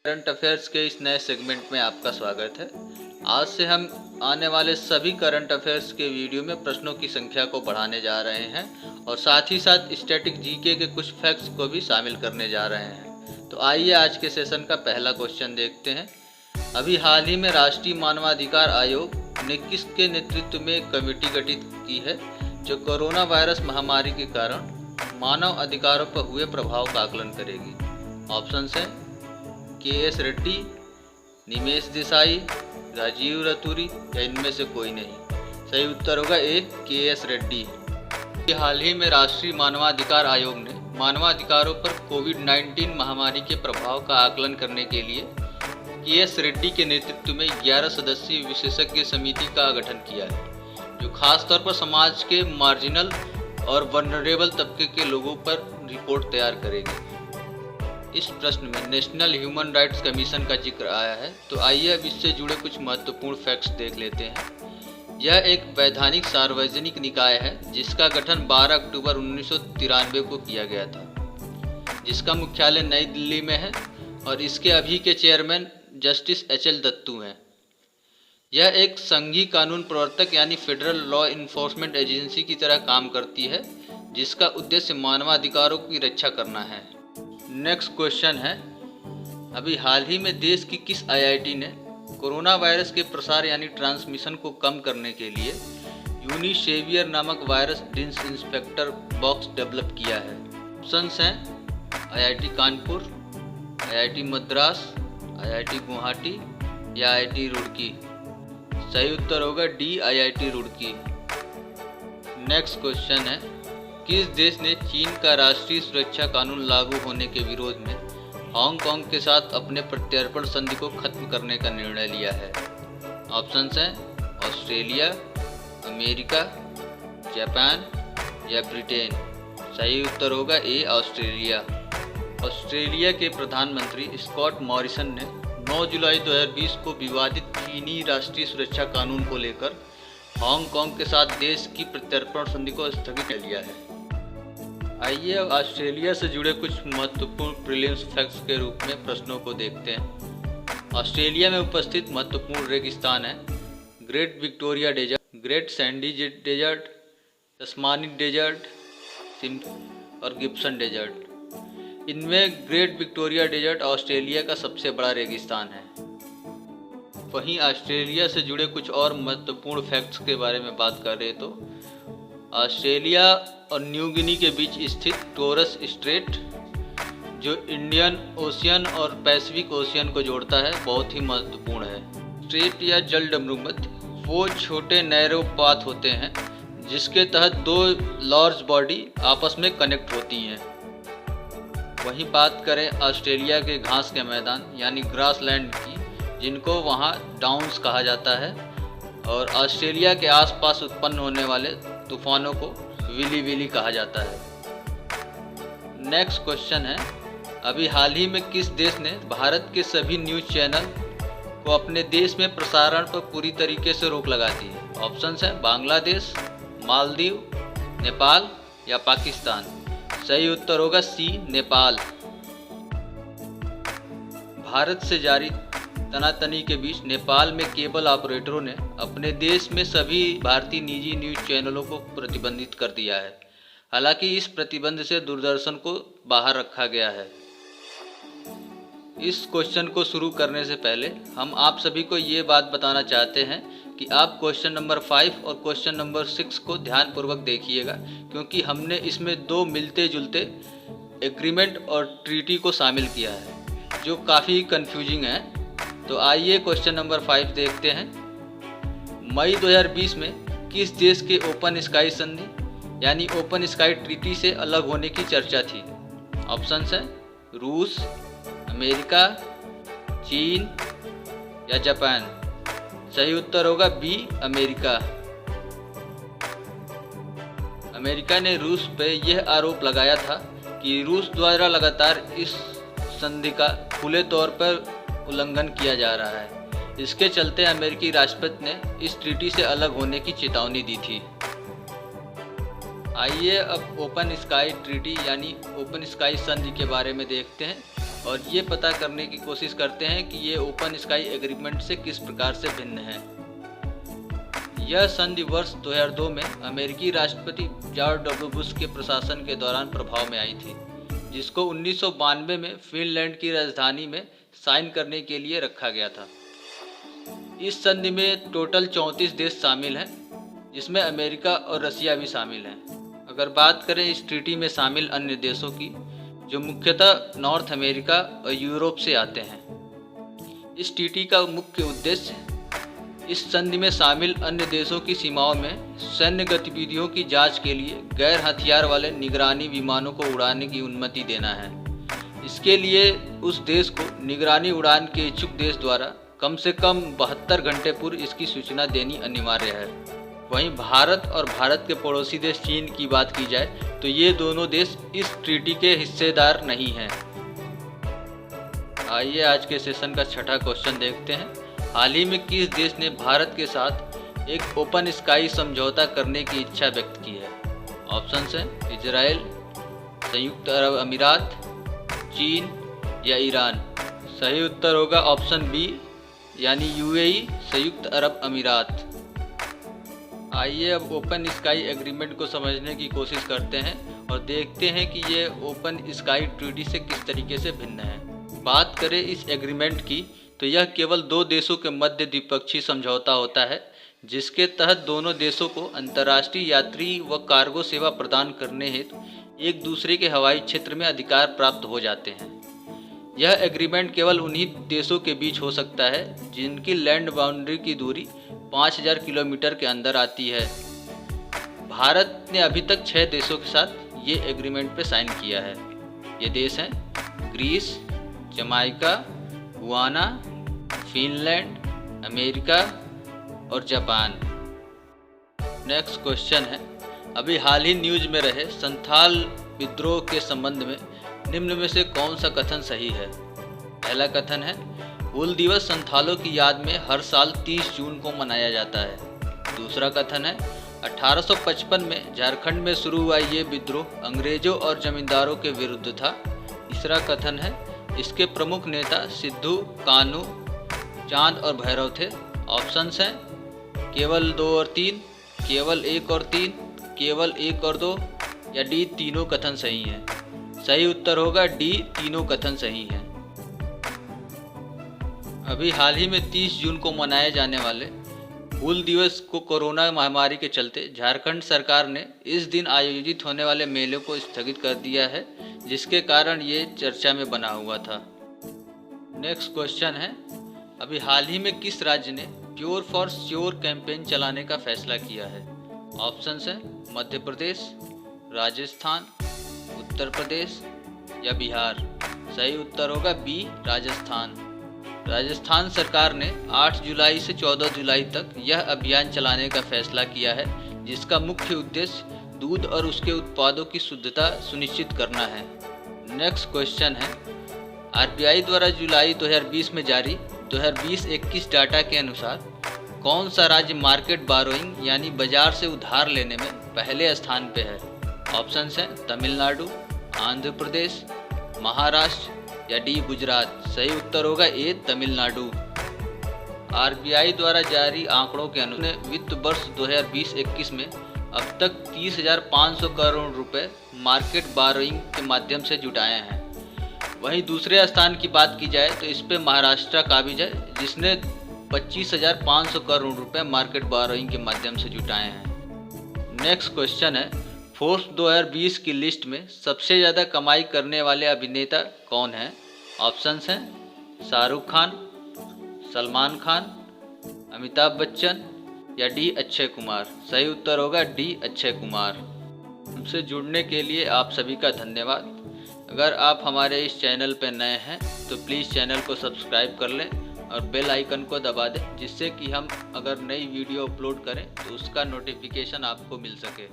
Current affairs के इस नए सेगमेंट में आपका स्वागत है। आज से हम आने वाले सभी करंट अफेयर्स के वीडियो में प्रश्नों की संख्या को बढ़ाने जा रहे हैं और साथ ही साथ स्टैटिक जीके के कुछ फैक्ट्स को भी शामिल करने जा रहे हैं। तो आइए आज के सेशन का पहला क्वेश्चन देखते हैं। अभी हाल ही में राष्ट्रीय मानवाधिकार आयोग ने किसके नेतृत्व में एक कमेटी गठित की है जो कोरोना वायरस महामारी के कारण मानव अधिकारों पर हुए प्रभाव का आकलन करेगी? ऑप्शंस हैं के.एस. रेड्डी, निमेश देसाई, राजीव रतूरी या इनमें से कोई नहीं। सही उत्तर होगा ए, के.एस. रेड्डी। हाल ही में राष्ट्रीय मानवाधिकार आयोग ने मानवाधिकारों पर कोविड-19 महामारी के प्रभाव का आकलन करने के लिए के.एस. रेड्डी के नेतृत्व में 11 सदस्यीय विशेषज्ञ समिति का गठन किया है, जो खासतौर पर समाज के मार्जिनल और वनरेबल तबके के लोगों पर रिपोर्ट तैयार करेगी। इस प्रश्न में नेशनल ह्यूमन राइट्स कमीशन का जिक्र आया है, तो आइए अब इससे जुड़े कुछ महत्वपूर्ण फैक्ट्स देख लेते हैं। यह एक वैधानिक सार्वजनिक निकाय है जिसका गठन 12 अक्टूबर 1993 को किया गया था, जिसका मुख्यालय नई दिल्ली में है और इसके अभी के चेयरमैन जस्टिस एच.एल. दत्तू हैं। यह एक संघीय कानून प्रवर्तक यानी फेडरल लॉ इन्फोर्समेंट एजेंसी की तरह काम करती है, जिसका उद्देश्य मानवाधिकारों की रक्षा करना है। नेक्स्ट क्वेश्चन है, अभी हाल ही में देश की किस आईआईटी ने कोरोना वायरस के प्रसार यानी ट्रांसमिशन को कम करने के लिए यूनिसेवियर नामक वायरस डिसइंफेक्टर बॉक्स डेवलप किया है? ऑप्शंस हैं IIT Kanpur, IIT Madras, IIT Guwahati या आईआईटी रुड़की। सही उत्तर होगा D, IIT Roorkee. Next question है, किस देश ने चीन का राष्ट्रीय सुरक्षा कानून लागू होने के विरोध में हांगकांग के साथ अपने प्रत्यर्पण संधि को खत्म करने का निर्णय लिया है? ऑप्शंस हैं ऑस्ट्रेलिया, अमेरिका, जापान या ब्रिटेन। सही उत्तर होगा ए, ऑस्ट्रेलिया। ऑस्ट्रेलिया के प्रधानमंत्री स्कॉट मॉरिसन ने 9 जुलाई 2020 को विवादित चीनी राष्ट्रीय सुरक्षा कानून को लेकर हांगकांग के साथ देश की प्रत्यर्पण संधि को स्थगित कर लिया है। आइए अब ऑस्ट्रेलिया से जुड़े कुछ महत्वपूर्ण प्रीलिम्स फैक्ट्स के रूप में प्रश्नों को देखते हैं। ऑस्ट्रेलिया में उपस्थित महत्वपूर्ण रेगिस्तान है Great Victoria Desert, Great Sandy Desert, तस्मानी डेजर्ट और गिब्सन डेजर्ट। इनमें ग्रेट विक्टोरिया डेजर्ट ऑस्ट्रेलिया का सबसे बड़ा रेगिस्तान है। वहीं ऑस्ट्रेलिया से जुड़े कुछ और महत्वपूर्ण फैक्ट्स के बारे में बात करें तो ऑस्ट्रेलिया और न्यू गिनी के बीच स्थित टोरस स्ट्रेट, जो इंडियन ओशियन और पैसिफिक ओशियन को जोड़ता है, बहुत ही महत्वपूर्ण है। स्ट्रेट या जल डमरूमध्य वो छोटे नैरो पाथ होते हैं जिसके तहत दो लार्ज बॉडी आपस में कनेक्ट होती हैं। वहीं बात करें ऑस्ट्रेलिया के घास के मैदान यानी ग्रासलैंड की, जिनको वहाँ डाउन्स कहा जाता है, और ऑस्ट्रेलिया के आसपास उत्पन्न होने वाले तूफानों को विली विली कहा जाता है। नेक्स्ट क्वेश्चन है, अभी हाल ही में किस देश ने भारत के सभी न्यूज़ चैनल को अपने देश में प्रसारण पर पूरी तरीके से रोक लगा दी है? ऑप्शंस हैं बांग्लादेश, मालदीव, नेपाल या पाकिस्तान। सही उत्तर होगा सी, नेपाल। भारत से जारी तनातनी के बीच नेपाल में केबल ऑपरेटरों ने अपने देश में सभी भारतीय निजी न्यूज़ चैनलों को प्रतिबंधित कर दिया है। हालांकि इस प्रतिबंध से दूरदर्शन को बाहर रखा गया है। इस क्वेश्चन को शुरू करने से पहले हम आप सभी को ये बात बताना चाहते हैं कि आप क्वेश्चन नंबर 5 और क्वेश्चन नंबर 6 को ध्यानपूर्वक देखिएगा, क्योंकि हमने इसमें 2 मिलते जुलते एग्रीमेंट और ट्रीटी को शामिल किया है, जो काफ़ी कंफ्यूजिंग है। तो आइए क्वेश्चन नंबर 5 देखते हैं। मई 2020 में किस देश के ओपन स्काई संधि यानी ओपन स्काई ट्रीटी से अलग होने की चर्चा थी? ऑप्शंस हैं रूस, अमेरिका, चीन या जापान। सही उत्तर होगा बी, अमेरिका। अमेरिका ने रूस पर यह आरोप लगाया था कि रूस द्वारा लगातार इस संधि का खुले तौर पर उल्लंघन किया जा रहा है। इसके चलते अमेरिकी राष्ट्रपति ने इस ट्रीटी से अलग होने की चेतावनी दी थी। आइए अब ओपन स्काई ट्रीटी यानी ओपन स्काई संधि के बारे में देखते हैं। और ये पता करने की कोशिश करते हैं कि ये ओपन स्काई एग्रीमेंट से किस प्रकार से भिन्न है। यह संधि वर्ष 2002 में अमेरिकी राष्ट्रपति जॉर्ज डब्ल्यू बुश के प्रशासन के दौरान प्रभाव में आई थी, जिसको 1992 में फिनलैंड की राजधानी में साइन करने के लिए रखा गया था। इस संधि में टोटल 34 देश शामिल हैं, जिसमें अमेरिका और रसिया भी शामिल हैं। अगर बात करें इस ट्रीटी में शामिल अन्य देशों की, जो मुख्यतः नॉर्थ अमेरिका और यूरोप से आते हैं। इस ट्रीटी का मुख्य उद्देश्य इस संधि में शामिल अन्य देशों की सीमाओं में सैन्य गतिविधियों की जांच के लिए गैर हथियार वाले निगरानी विमानों को उड़ाने की अनुमति देना है। इसके लिए उस देश को निगरानी उड़ान के इच्छुक देश द्वारा कम से कम 72 घंटे पूर्व इसकी सूचना देनी अनिवार्य है। वहीं भारत और भारत के पड़ोसी देश चीन की बात की जाए तो ये दोनों देश इस ट्रीटी के हिस्सेदार नहीं हैं। आइए आज के सेशन का छठा क्वेश्चन देखते हैं। हाल ही में किस देश ने भारत के साथ एक ओपन स्काई समझौता करने की इच्छा व्यक्त की है? ऑप्शंस हैं इजराइल, संयुक्त अरब अमीरात, चीन या ईरान। सही उत्तर होगा ऑप्शन बी यानी यूएई, संयुक्त अरब अमीरात। आइए अब ओपन स्काई एग्रीमेंट को समझने की कोशिश करते हैं और देखते हैं कि ये ओपन स्काई ट्रीटी से किस तरीके से भिन्न है। बात करें इस एग्रीमेंट की तो यह केवल दो देशों के मध्य द्विपक्षीय समझौता होता है, जिसके तहत दोनों देशों को अंतर्राष्ट्रीय यात्री व कार्गो सेवा प्रदान करने हेतु एक दूसरे के हवाई क्षेत्र में अधिकार प्राप्त हो जाते हैं। यह एग्रीमेंट केवल उन्हीं देशों के बीच हो सकता है जिनकी लैंड बाउंड्री की दूरी 5000 किलोमीटर के अंदर आती है। भारत ने अभी तक 6 देशों के साथ ये एग्रीमेंट पे साइन किया है। ये देश हैं Greece, Jamaica, Guyana, Finland, America और जापान। नेक्स्ट क्वेश्चन है, अभी हाल ही न्यूज में रहे संथाल विद्रोह के संबंध में निम्न में से कौन सा कथन सही है? पहला कथन है हूल दिवस संथालों की याद में हर साल 30 जून को मनाया जाता है। दूसरा कथन है 1855 में झारखंड में शुरू हुआ ये विद्रोह अंग्रेजों और जमींदारों के विरुद्ध था। तीसरा कथन है इसके प्रमुख नेता सिद्धू, कान्हू, चांद और भैरव थे। ऑप्शंस हैं केवल 2 और 3, केवल 1 और 3, केवल 1 और 2 या डी तीनों कथन सही हैं। सही उत्तर होगा डी तीनों कथन सही हैं। अभी हाल ही में 30 जून को मनाए जाने वाले हूल दिवस को कोरोना महामारी के चलते झारखंड सरकार ने इस दिन आयोजित होने वाले मेले को स्थगित कर दिया है, जिसके कारण ये चर्चा में बना हुआ था। नेक्स्ट क्वेश्चन है, अभी हाल ही में किस राज्य ने प्योर फॉर श्योर कैंपेन चलाने का फैसला किया है? ऑप्शंस हैं मध्य प्रदेश, राजस्थान, उत्तर प्रदेश या बिहार। सही उत्तर होगा बी राजस्थान। राजस्थान सरकार ने 8 जुलाई से 14 जुलाई तक यह अभियान चलाने का फैसला किया है, जिसका मुख्य उद्देश्य दूध और उसके उत्पादों की शुद्धता सुनिश्चित करना है। नेक्स्ट क्वेश्चन है, आरबीआई द्वारा जुलाई 2020 में जारी 2020-21 डाटा के अनुसार कौन सा राज्य मार्केट बारोइंग यानी बाजार से उधार लेने में पहले स्थान पे है? ऑप्शंस हैं तमिलनाडु, आंध्र प्रदेश, महाराष्ट्र या डी गुजरात। सही उत्तर होगा ए तमिलनाडु। आरबीआई द्वारा जारी आंकड़ों के अनुसार वित्त वर्ष 2020-21 में अब तक 30,500 करोड़ रुपए मार्केट बारोइंग के माध्यम से जुटाए हैं। वहीं दूसरे स्थान की बात की जाए तो इस पे महाराष्ट्र काबिज है, जिसने 25,500 करोड़ रुपए मार्केट बारोइंग के माध्यम से जुटाए हैं। नेक्स्ट क्वेश्चन है, फोर्ब्स 2020 की लिस्ट में सबसे ज़्यादा कमाई करने वाले अभिनेता कौन हैं? ऑप्शंस हैं शाहरुख खान, सलमान खान, अमिताभ बच्चन या डी अक्षय कुमार। सही उत्तर होगा डी अक्षय कुमार। हमसे जुड़ने के लिए आप सभी का धन्यवाद। अगर आप हमारे इस चैनल पर नए हैं तो प्लीज़ चैनल को सब्सक्राइब कर लें और बेल आइकन को दबा दें, जिससे कि हम अगर नई वीडियो अपलोड करें तो उसका नोटिफिकेशन आपको मिल सके।